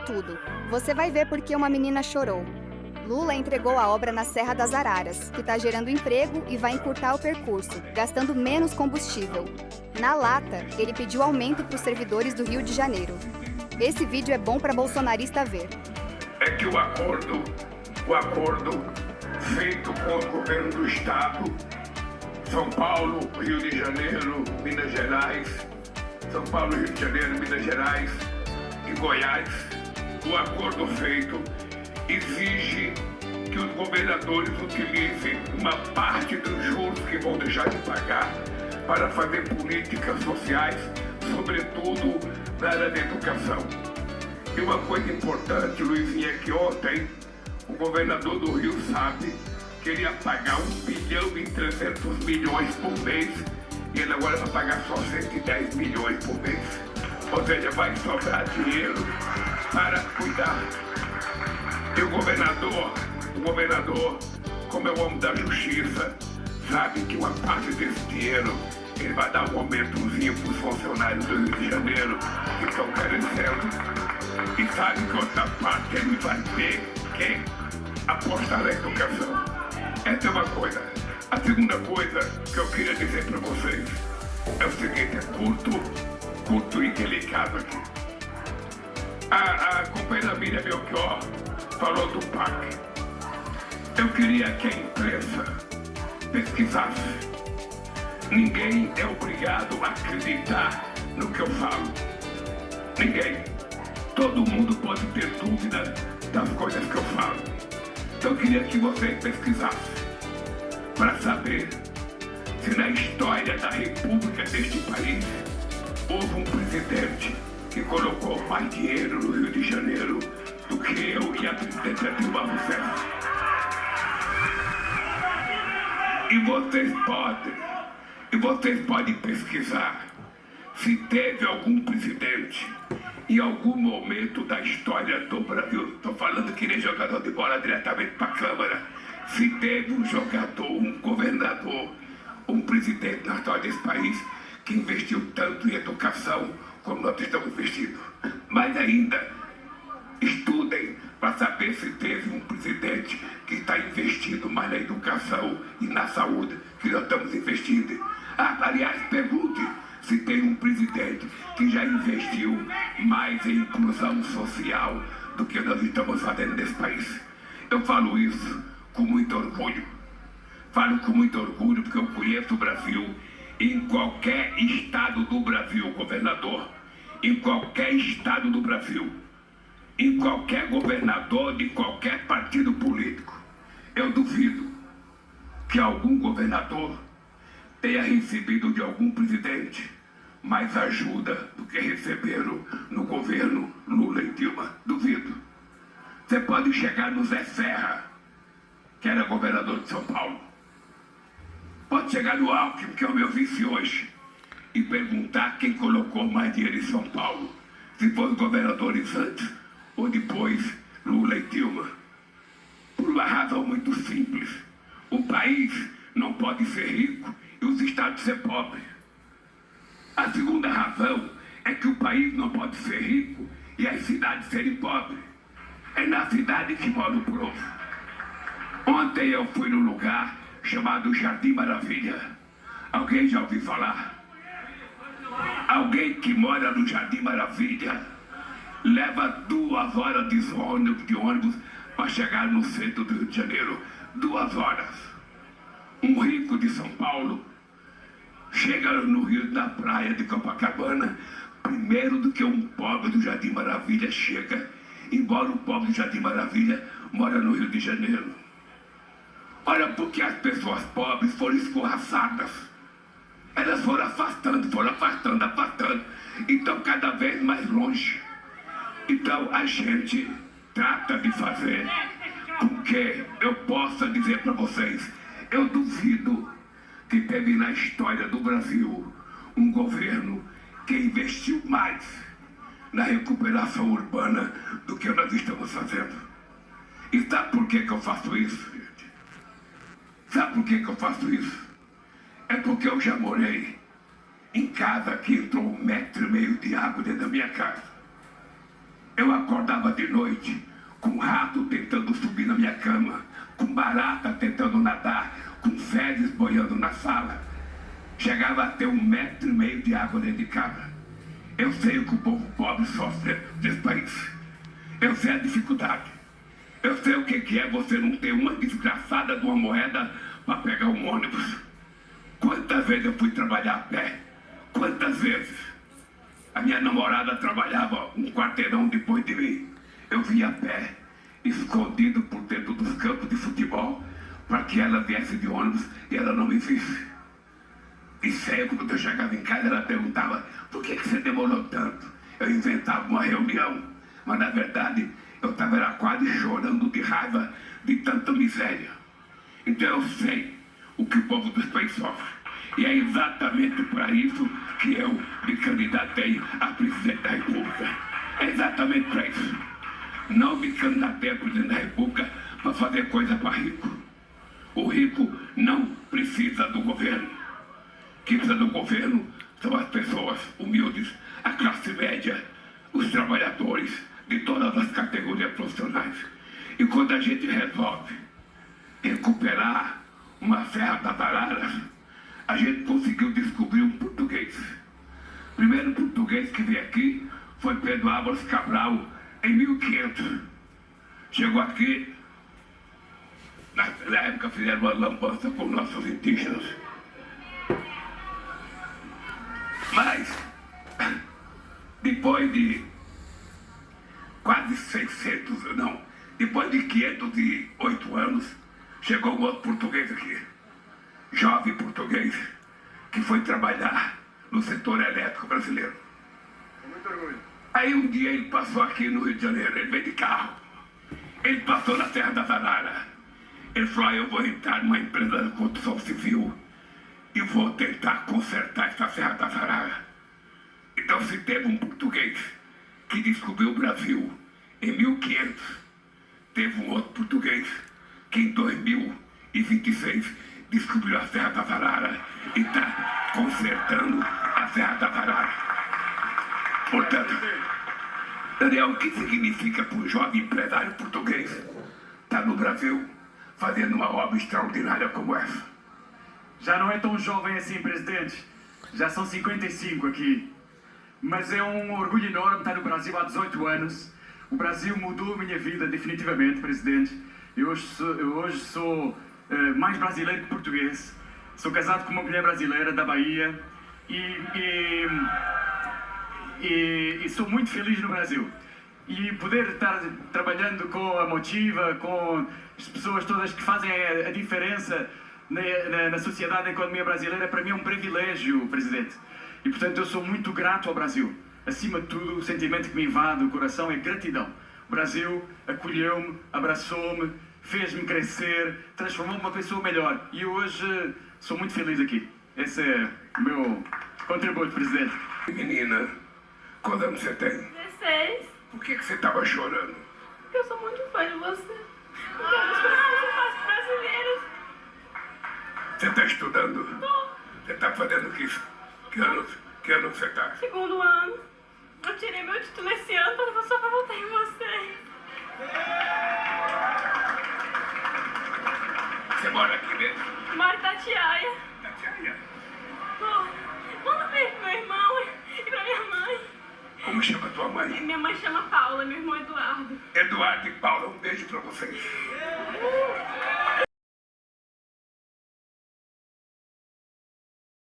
tudo. Você vai ver porque uma menina chorou. Lula entregou a obra na Serra das Araras, que está gerando emprego e vai encurtar o percurso, gastando menos combustível. Na lata, ele pediu aumento para os servidores do Rio de Janeiro. Esse vídeo é bom para bolsonarista ver. É que o acordo feito com o governo do estado, São Paulo, Rio de Janeiro, Minas Gerais, São Paulo, Rio de Janeiro, Minas Gerais e Goiás, o acordo feito exige que os governadores utilizem uma parte dos juros que vão deixar de pagar para fazer políticas sociais, sobretudo na área da educação. E uma coisa importante, Luizinho, é que ontem o governador do Rio sabe que ele ia pagar 1,3 bilhão por mês e ele agora vai pagar só 110 milhões por mês. Ou seja, vai sobrar dinheiro para cuidar. E o governador, como é o homem da justiça, sabe que uma parte desse dinheiro ele vai dar um aumentozinho para os funcionários do Rio de Janeiro que estão carecendo. E sabe que outra parte ele vai ver quem apostar na educação. Essa é uma coisa. A segunda coisa que eu queria dizer para vocês é o seguinte, é curto e delicado aqui. A companheira Miriam Belchior falou do PAC. Eu queria que a imprensa pesquisasse. Ninguém é obrigado a acreditar no que eu falo. Ninguém. Todo mundo pode ter dúvida das coisas que eu falo. Então eu queria que vocês pesquisassem para saber se na história da República deste país houve um presidente que colocou mais dinheiro no Rio de Janeiro do que eu e a presidenta Dilma Rousseff. E vocês podem pesquisar se teve algum presidente em algum momento da história do Brasil, estou falando que nem jogador de bola diretamente para a Câmara, se teve um jogador, um governador, um presidente na história desse país que investiu tanto em educação como nós estamos investindo. Mas ainda, estudem para saber se teve um presidente que está investindo mais na educação e na saúde que nós estamos investindo. Aliás, pergunte se tem um presidente que já investiu mais em inclusão social do que nós estamos fazendo nesse país. Eu falo isso com muito orgulho. Falo com muito orgulho porque eu conheço o Brasil. Em qualquer estado do Brasil, governador, em qualquer estado do Brasil, em qualquer governador de qualquer partido político, eu duvido que algum governador tenha recebido de algum presidente mais ajuda do que receberam no governo Lula e Dilma. Duvido. Você pode chegar no Zé Serra, que era governador de São Paulo. Pode chegar no Alckmin, que é o meu vice hoje, e perguntar quem colocou mais dinheiro em São Paulo, se foram governadores antes ou depois Lula e Dilma. Por uma razão muito simples. O país não pode ser rico e os estados ser pobres. A segunda razão é que o país não pode ser rico e as cidades serem pobres. É na cidade que mora o povo. Ontem eu fui num lugar chamado Jardim Maravilha. Alguém já ouviu falar? Alguém que mora no Jardim Maravilha leva 2 horas de ônibus para chegar no centro do Rio de Janeiro. 2 horas. Um rico de São Paulo chega no Rio da Praia de Copacabana primeiro do que um pobre do Jardim Maravilha chega, embora o pobre do Jardim Maravilha mora no Rio de Janeiro. Olha, porque as pessoas pobres foram escorraçadas. Elas foram afastando, afastando. Então, cada vez mais longe. Então, a gente trata de fazer com que eu possa dizer para vocês, eu duvido que teve na história do Brasil um governo que investiu mais na recuperação urbana do que nós estamos fazendo. E sabe por que eu faço isso, gente? Sabe por que eu faço isso? É porque eu já morei em casa que entrou 1,5 metro de água dentro da minha casa. Eu acordava de noite com um rato tentando subir na minha cama, com barata tentando nadar, com fezes boiando na sala. Chegava a ter 1,5 metro de água dentro de casa. Eu sei o que o povo pobre sofre nesse país. Eu sei a dificuldade. Eu sei o que é você não ter uma desgraçada de uma moeda para pegar um ônibus. Quantas vezes eu fui trabalhar a pé? Quantas vezes? A minha namorada trabalhava um quarteirão depois de mim. Eu vinha a pé, escondido por dentro dos campos de futebol, para que ela viesse de ônibus e ela não me visse. E sempre quando eu chegava em casa, ela perguntava: por que você demorou tanto? Eu inventava uma reunião, mas na verdade eu estava quase chorando de raiva de tanta miséria. Então eu sei o que o povo dos países sofre. E é exatamente para isso que eu me candidatei a presidente da República. É exatamente para isso. Não me candidatei a presidente da República para fazer coisa para rico. O rico não precisa do governo. Quem precisa do governo são as pessoas humildes, a classe média, os trabalhadores de todas as categorias profissionais. E quando a gente resolve recuperar uma Serra das Araras, a gente conseguiu descobrir um português. O primeiro português que veio aqui foi Pedro Álvares Cabral, em 1500. Chegou aqui, na época fizeram uma lambança com nossos indígenas. Mas, depois de quase 600, não, depois de 508 anos, chegou um outro português aqui, jovem português, que foi trabalhar no setor elétrico brasileiro. Com muito orgulho. Aí um dia ele passou aqui no Rio de Janeiro, ele veio de carro, ele passou na Serra das Araras, ele falou: eu vou entrar numa empresa de construção civil e vou tentar consertar essa Serra das Araras. Então, se teve um português que descobriu o Brasil em 1500, teve um outro português que em 2026 descobriu a Serra das Araras e está consertando a Serra das Araras. Portanto, Daniel, o que significa para um jovem empresário português estar no Brasil fazendo uma obra extraordinária como essa? Já não é tão jovem assim, presidente. Já são 55 aqui. Mas é um orgulho enorme estar no Brasil há 18 anos. O Brasil mudou a minha vida definitivamente, presidente. Eu hoje sou mais brasileiro que português. Sou casado com uma mulher brasileira da Bahia. E sou muito feliz no Brasil. E poder estar trabalhando com a Motiva, com as pessoas todas que fazem a diferença na sociedade, na economia brasileira, para mim é um privilégio, presidente. E portanto eu sou muito grato ao Brasil. Acima de tudo, o sentimento que me invade o coração é gratidão. O Brasil acolheu-me, abraçou-me, fez-me crescer, transformou-me numa pessoa melhor. E eu hoje sou muito feliz aqui. Esse é o meu contributo, presidente. Menina, quantos anos você tem? 16. Por que você estava chorando? Porque eu sou muito fã de você. Porque é um dos principais brasileiros. Você está estudando? Tô. Você está fazendo que ano você está? 2º ano. Eu tirei meu título esse ano só pra votar em você. Você mora aqui mesmo? Moro em Itatiaia. Itatiaia? Manda um beijo pro meu irmão e pra minha mãe. Como chama tua mãe? Minha mãe chama Paula, meu irmão Eduardo. Eduardo e Paula, um beijo para vocês.